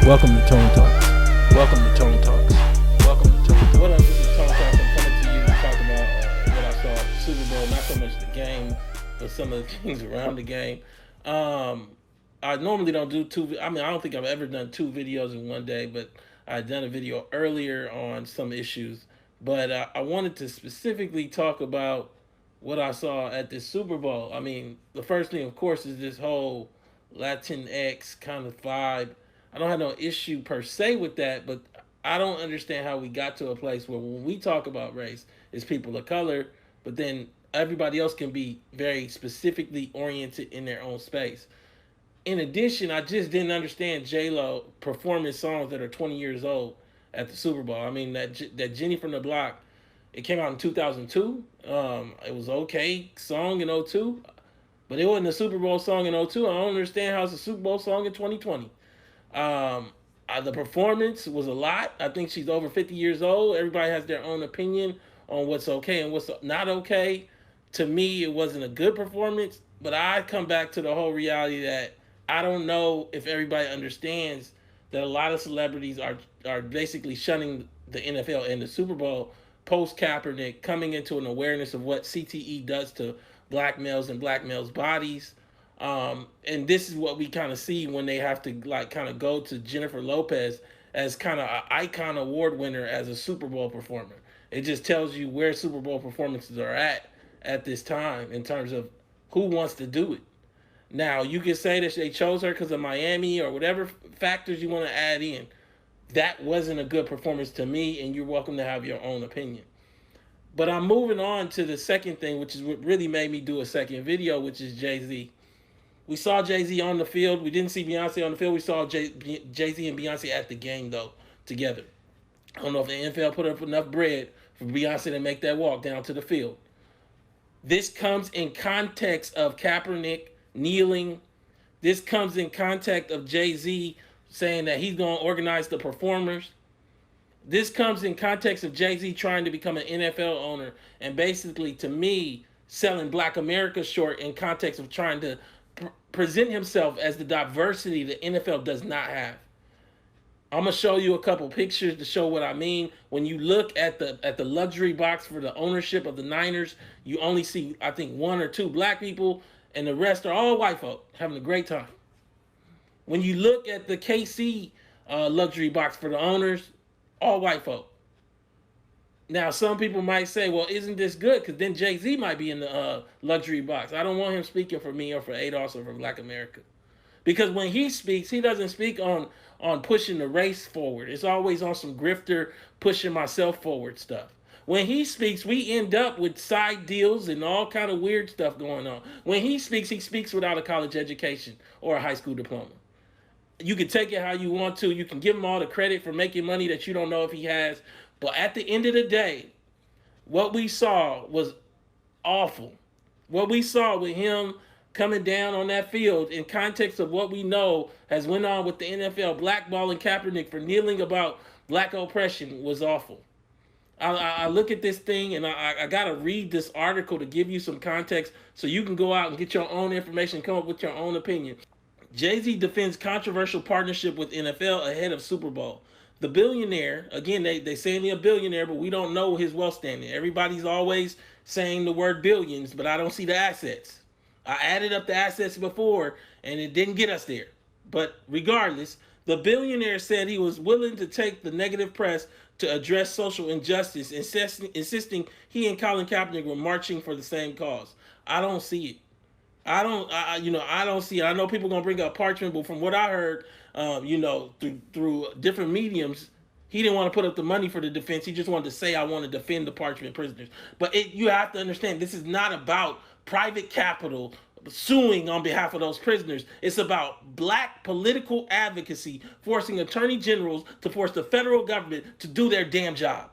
Welcome to Tone Talks. Welcome to Tone Talks. Welcome to Tone Talks. What up? This is Tone Talks. I'm coming to you to talk about what I saw at the Super Bowl. Not so much the game, but some of the things around the game. Um, I normally don't do two. I mean, I don't think I've ever done two videos in one day, but I've done a video earlier on some issues. But I wanted to specifically talk about what I saw at the Super Bowl. I mean, the first thing, of course, is this whole Latinx kind of vibe. I don't have no issue per se with that, but I don't understand how we got to a place where when we talk about race, it's people of color, but then everybody else can be very specifically oriented in their own space. In addition, I just didn't understand J Lo performing songs that are 20 years old at the Super Bowl. I mean that Jenny from the Block, it came out in 2002. It was okay song in '02, but it wasn't a Super Bowl song in '02. I don't understand how it's a Super Bowl song in 2020. Um, the performance was a lot. I think she's over 50 years old. Everybody has their own opinion on what's okay and what's not okay. To me, it wasn't a good performance, but I come back to the whole reality that I don't know if everybody understands that a lot of celebrities are basically shunning the NFL and the Super Bowl post Kaepernick, coming into an awareness of what CTE does to black males and black males' bodies. And this is what we kind of see when they have to like kind of go to Jennifer Lopez as kind of an icon award winner as a Super Bowl performer. It just tells you where Super Bowl performances are at this time in terms of who wants to do it. Now you can say that they chose her because of Miami or whatever factors you want to add in. That wasn't a good performance to me, and you're welcome to have your own opinion. But I'm moving on to the second thing, which is what really made me do a second video, which is Jay-Z. We saw Jay-Z on the field. We didn't see Beyonce on the field. We saw Jay-Z and Beyonce at the game, though, together. I don't know if the NFL put up enough bread for Beyonce to make that walk down to the field. This comes in context of Kaepernick kneeling. This comes in context of Jay-Z saying that he's going to organize the performers. This comes in context of Jay-Z trying to become an NFL owner and basically, to me, selling Black America short in context of trying to present himself as the diversity the NFL does not have. I'm gonna show you a couple pictures to show what I mean. When you look at the luxury box for the ownership of the Niners, you only see, I think, one or two black people, and the rest are all white folk having a great time. When you look at the KC luxury box for the owners, all white folk. Now, some people might say, well, isn't this good? Because then Jay-Z might be in the luxury box. I don't want him speaking for me or for ADOS or for Black America. Because when he speaks, he doesn't speak on pushing the race forward. It's always on some grifter, pushing myself forward stuff. When he speaks, we end up with side deals and all kind of weird stuff going on. When he speaks without a college education or a high school diploma. You can take it how you want to. You can give him all the credit for making money that you don't know if he has. But at the end of the day, what we saw was awful. What we saw with him coming down on that field in context of what we know has went on with the NFL blackballing Kaepernick for kneeling about black oppression was awful. I look at this thing and I got to read this article to give you some context so you can go out and get your own information, come up with your own opinion. Jay-Z defends controversial partnership with NFL ahead of Super Bowl. The billionaire, again, they saying he's a billionaire, but we don't know his wealth standing. Everybody's always saying the word billions, but I don't see the assets. I added up the assets before, and it didn't get us there. But regardless, the billionaire said he was willing to take the negative press to address social injustice, insisting he and Colin Kaepernick were marching for the same cause. I don't see it. I don't see it. I know people are gonna bring up Parchment, but from what I heard, through different mediums, he didn't want to put up the money for the defense. He just wanted to say, "I want to defend the Parchment prisoners." But you have to understand, this is not about private capital suing on behalf of those prisoners. It's about black political advocacy, forcing attorney generals to force the federal government to do their damn job.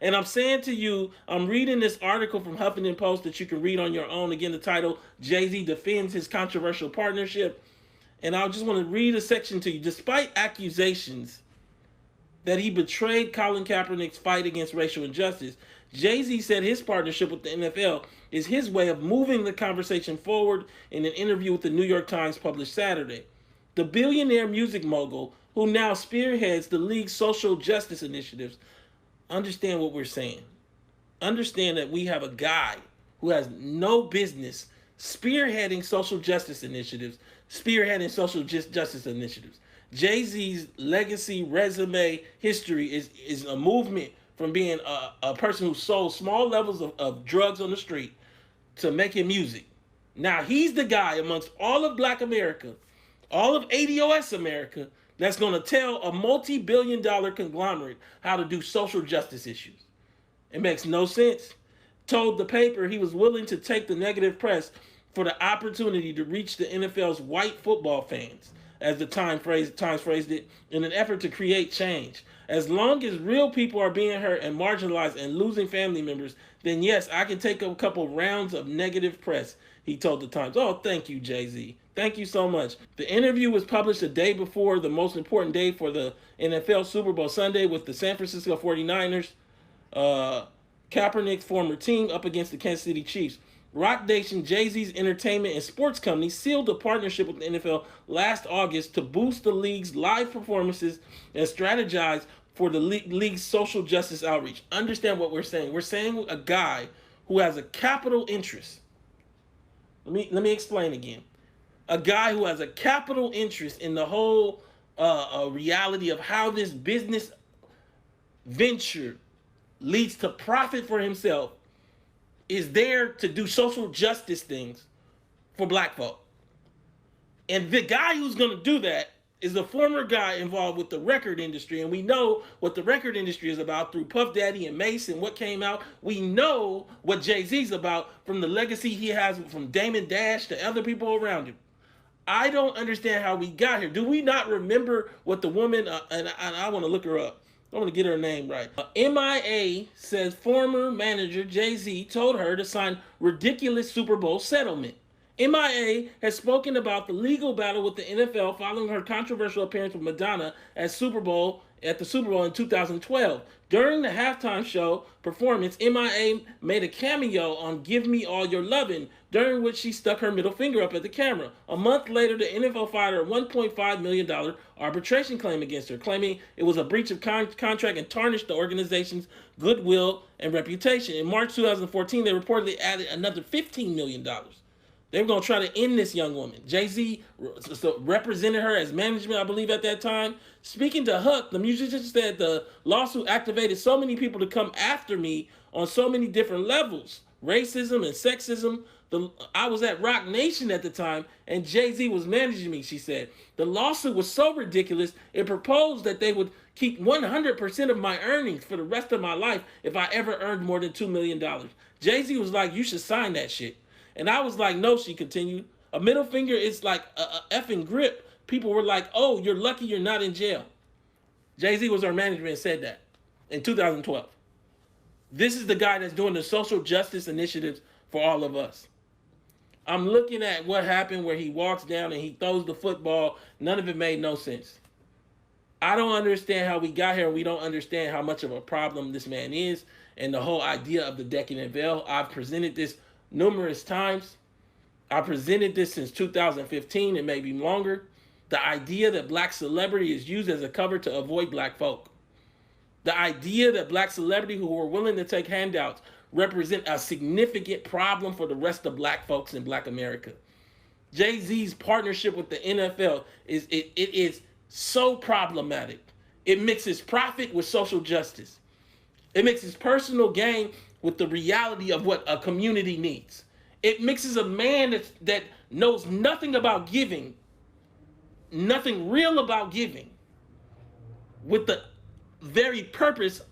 And I'm saying to you, I'm reading this article from Huffington Post that you can read on your own. Again, the title, Jay-Z Defends His Controversial Partnership. And I just want to read a section to you. Despite accusations that he betrayed Colin Kaepernick's fight against racial injustice, Jay-Z said his partnership with the NFL is his way of moving the conversation forward in an interview with the New York Times published Saturday. The billionaire music mogul who now spearheads the league's social justice initiatives, understand what we're saying. Understand that we have a guy who has no business spearheading social justice initiatives, spearheading social justice initiatives. Jay-Z's legacy, resume, history is a movement from being a person who sold small levels of drugs on the street to making music. Now he's the guy amongst all of Black America, all of ADOS America, that's going to tell a multi-billion-dollar conglomerate how to do social justice issues. It makes no sense. Told the paper he was willing to take the negative press for the opportunity to reach the NFL's white football fans, as the Times phrased it, in an effort to create change. As long as real people are being hurt and marginalized and losing family members, then yes, I can take a couple rounds of negative press, he told the Times. Oh, thank you, Jay-Z. Thank you so much. The interview was published a day before the most important day for the NFL Super Bowl Sunday, with the San Francisco 49ers, Kaepernick's former team, up against the Kansas City Chiefs. Roc Nation, Jay-Z's entertainment and sports company, sealed a partnership with the NFL last August to boost the league's live performances and strategize for the league's social justice outreach. Understand what we're saying. We're saying a guy who has a capital interest. Let me explain again. A guy who has a capital interest in the whole reality of how this business venture leads to profit for himself is there to do social justice things for Black folk. And the guy who's going to do that is a former guy involved with the record industry. And we know what the record industry is about through Puff Daddy and Mace and what came out. We know what Jay-Z's about from the legacy he has from Damon Dash to other people around him. I don't understand how we got here. Do we not remember what the woman, and I want to look her up. I want to get her name right. MIA says former manager Jay-Z told her to sign ridiculous Super Bowl settlement. MIA has spoken about the legal battle with the NFL following her controversial appearance with Madonna at the Super Bowl in 2012. During the halftime show performance, MIA made a cameo on Give Me All Your Lovin', during which she stuck her middle finger up at the camera. A month later, the NFL filed a $1.5 million arbitration claim against her, claiming it was a breach of contract and tarnished the organization's goodwill and reputation. In March 2014, they reportedly added another $15 million. They were going to try to end this young woman. Jay-Z represented her as management, I believe, at that time. Speaking to Huck, the musician said the lawsuit activated so many people to come after me on so many different levels. Racism and sexism. I was at Roc Nation at the time, and Jay-Z was managing me, she said. The lawsuit was so ridiculous, it proposed that they would keep 100% of my earnings for the rest of my life if I ever earned more than $2 million. Jay-Z was like, you should sign that shit. And I was like, no, she continued. A middle finger is like a effing grip. People were like, oh, you're lucky you're not in jail. Jay-Z was our manager and said that in 2012. This is the guy that's doing the social justice initiatives for all of us. I'm looking at what happened where he walks down and he throws the football. None of it made no sense. I don't understand how we got here. We don't understand how much of a problem this man is and the whole idea of the decadent veil. I've presented this numerous times. I presented this since 2015 and maybe longer. The idea that Black celebrity is used as a cover to avoid Black folk. The idea that Black celebrity who are willing to take handouts represent a significant problem for the rest of Black folks in Black America. Jay-Z's partnership with the NFL is so problematic. It mixes profit with social justice. It mixes personal gain with the reality of what a community needs. It mixes a man that knows nothing about giving, nothing real about giving, with the very purpose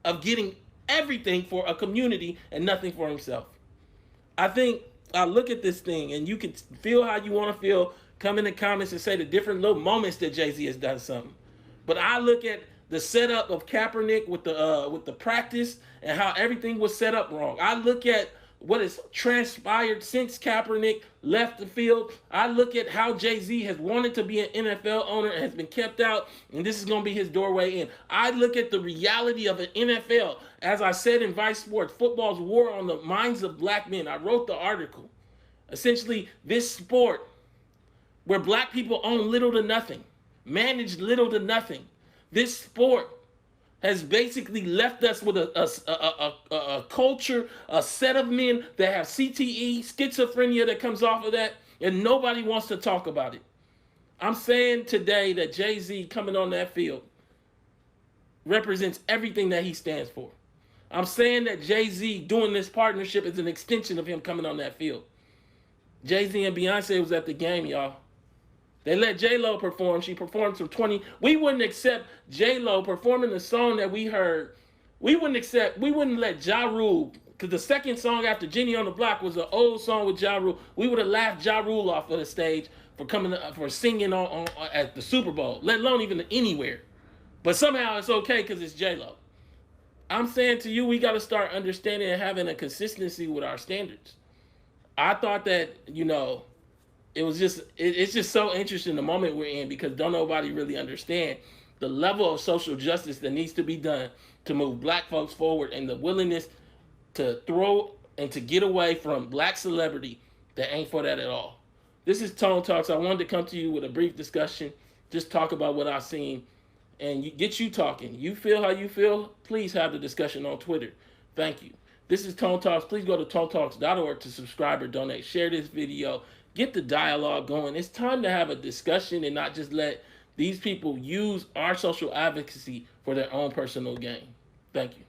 of getting everything for a community and nothing for himself. I think I look at this thing, and you can feel how you want to feel. Come in the comments and say the different little moments that Jay-Z has done something. But I look at the setup of Kaepernick with the practice and how everything was set up wrong. I look at what has transpired since Kaepernick left the field. I look at how Jay-Z has wanted to be an NFL owner and has been kept out, and this is going to be his doorway in. I look at the reality of an NFL. As I said in Vice Sports, football's war on the minds of Black men. I wrote the article. Essentially, this sport where Black people own little to nothing, managed little to nothing. This sport has basically left us with a culture, a set of men that have CTE, schizophrenia that comes off of that, and nobody wants to talk about it. I'm saying today that Jay-Z coming on that field represents everything that he stands for. I'm saying that Jay-Z doing this partnership is an extension of him coming on that field. Jay-Z and Beyonce was at the game, y'all. They let J-Lo perform. She performed some 20. We wouldn't accept J-Lo performing the song that we heard. We wouldn't let Ja Rule, because the second song after Jenny on the Block was an old song with Ja Rule. We would have laughed Ja Rule off of the stage for singing on at the Super Bowl, let alone even anywhere. But somehow it's okay because it's J-Lo. I'm saying to you, we got to start understanding and having a consistency with our standards. I thought that, it's just so interesting the moment we're in, because don't nobody really understand the level of social justice that needs to be done to move black folks forward, and the willingness to throw and to get away from black celebrity that ain't for that at all. This is Tone Talks. I wanted to come to you with a brief discussion, just talk about what I've seen, and get you talking. You feel how you feel? Please have the discussion on Twitter. Thank you. This is Tone Talks. Please go to tonetalks.org to subscribe or donate. Share this video. Get the dialogue going. It's time to have a discussion and not just let these people use our social advocacy for their own personal gain. Thank you.